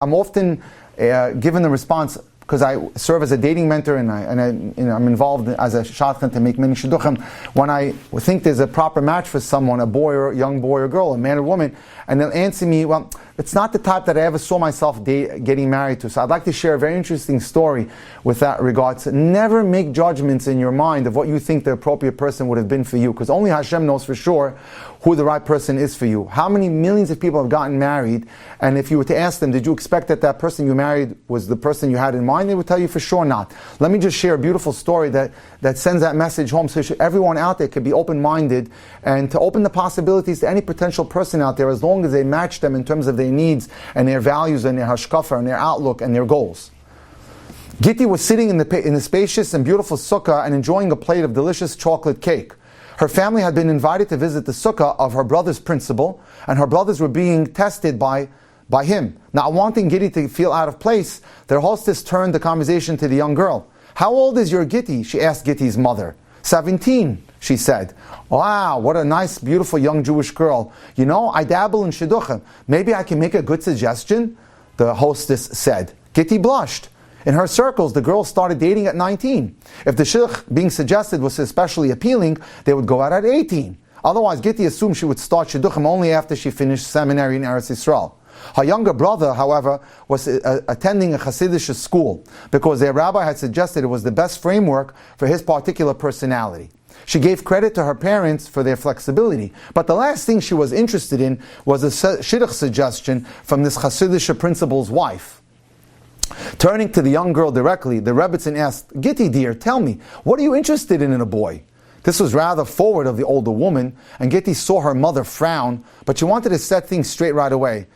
I'm often given the response, because I serve as a dating mentor and I'm involved as a shadchan to make many shidduchim. When I think there's a proper match for someone, a boy or a young boy or girl, a man or woman, and they'll answer me, well, it's not the type that I ever saw myself getting married to. So I'd like to share a very interesting story with that regards. Never make judgments in your mind of what you think the appropriate person would have been for you, because only Hashem knows for sure who the right person is for you. How many millions of people have gotten married, and if you were to ask them, did you expect that person you married was the person you had in mind, they would tell you for sure not. Let me just share a beautiful story that sends that message home, so everyone out there could be open-minded and to open the possibilities to any potential person out there, as long as they match them in terms of their needs and their values and their hashkafa and their outlook and their goals. Gitti was sitting in the spacious and beautiful sukkah and enjoying a plate of delicious chocolate cake. Her family had been invited to visit the sukkah of her brother's principal, and her brothers were being tested by him. Not wanting Gitti to feel out of place, their hostess turned the conversation to the young girl. "How old is your Gitti?" she asked Gitti's mother. 17, she said. "Wow, what a nice, beautiful young Jewish girl. You know, I dabble in shidduchim. Maybe I can make a good suggestion?" the hostess said. Gitti blushed. In her circles, the girls started dating at 19. If the shidduch being suggested was especially appealing, they would go out at 18. Otherwise, Gitti assumed she would start shidduchim only after she finished seminary in Eretz Yisrael. Her younger brother, however, was attending a Hasidic school because their rabbi had suggested it was the best framework for his particular personality. She gave credit to her parents for their flexibility, but the last thing she was interested in was a shidduch suggestion from this Hasidic principal's wife. Turning to the young girl directly, the Rebbitzin asked, "Gitti dear, tell me, what are you interested in a boy?" This was rather forward of the older woman, and Gitti saw her mother frown, but she wanted to set things straight right away.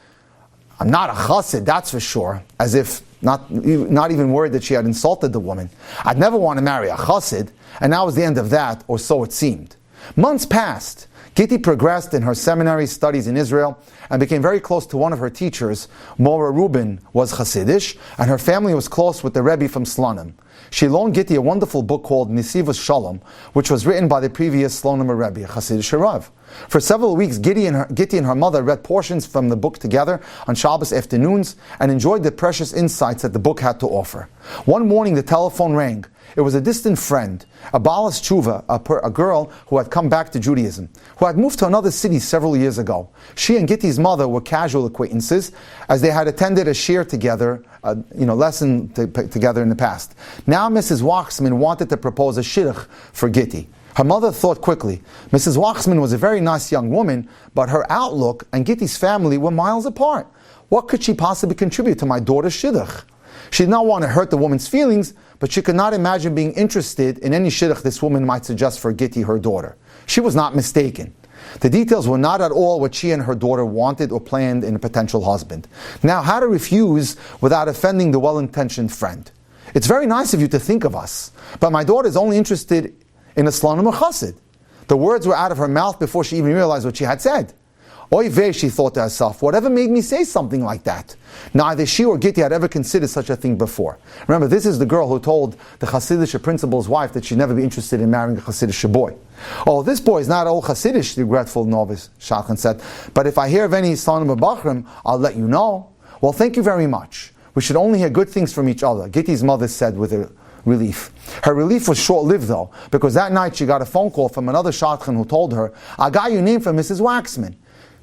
"I'm not a chassid, that's for sure," as if not even worried that she had insulted the woman. "I'd never want to marry a chassid," and that was the end of that, or so it seemed. Months passed. Gitti progressed in her seminary studies in Israel and became very close to one of her teachers. Mora Rubin was Hasidish, and her family was close with the Rebbe from Slonim. She loaned Gitti a wonderful book called Nisivus Shalom, which was written by the previous Slonim Rebbe, a Hasidish Rav. For several weeks, Gitti and her mother read portions from the book together on Shabbos afternoons and enjoyed the precious insights that the book had to offer. One morning, the telephone rang. It was a distant friend, a Balas Tshuva, a girl who had come back to Judaism, who had moved to another city several years ago. She and Gitti's mother were casual acquaintances, as they had attended a shir together, lesson together in the past. Now Mrs. Wachsman wanted to propose a shidduch for Gitti. Her mother thought quickly. Mrs. Wachsman was a very nice young woman, but her outlook and Gitti's family were miles apart. What could she possibly contribute to my daughter's shidduch? She did not want to hurt the woman's feelings, but she could not imagine being interested in any shidduch this woman might suggest for Gitti, her daughter. She was not mistaken. The details were not at all what she and her daughter wanted or planned in a potential husband. Now, how to refuse without offending the well-intentioned friend? "It's very nice of you to think of us, but my daughter is only interested in a Slonim or Chassid." The words were out of her mouth before she even realized what she had said. Oy vey, she thought to herself, whatever made me say something like that? Neither she or Gitti had ever considered such a thing before. Remember, this is the girl who told the Hasidic principal's wife that she'd never be interested in marrying a Hasidic boy. "Oh, this boy is not old Hasidic," the regretful novice Shachan said, "but if I hear of any Slonim or Bachrim, I'll let you know." "Well, thank you very much. We should only hear good things from each other," Gitti's mother said with a relief. Her relief was short-lived though, because that night she got a phone call from another shadchan who told her, "I got your name from Mrs. Waxman.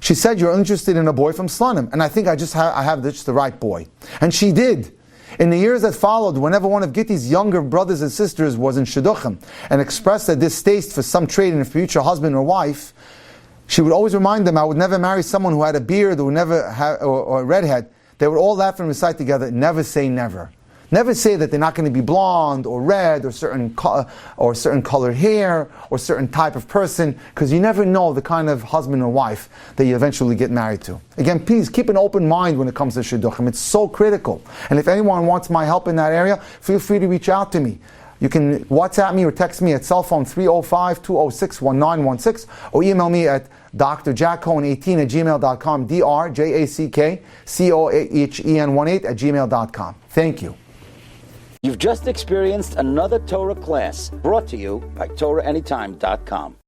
She said you're interested in a boy from Slonim, and I think I have just the right boy." And she did. In the years that followed, whenever one of Gitti's younger brothers and sisters was in shidduchim and expressed a distaste for some trait in a future husband or wife, she would always remind them, "I would never marry someone who had a beard or a redhead." They would all laugh and recite together, "Never say never." Never say that they're not going to be blonde or red or certain colored hair or certain type of person, because you never know the kind of husband or wife that you eventually get married to. Again, please keep an open mind when it comes to shidduchim. It's so critical. And if anyone wants my help in that area, feel free to reach out to me. You can WhatsApp me or text me at cell phone 305-206-1916 or email me at drjackcohen18@gmail.com, drjackcohen18@gmail.com. Thank you. You've just experienced another Torah class brought to you by TorahAnytime.com.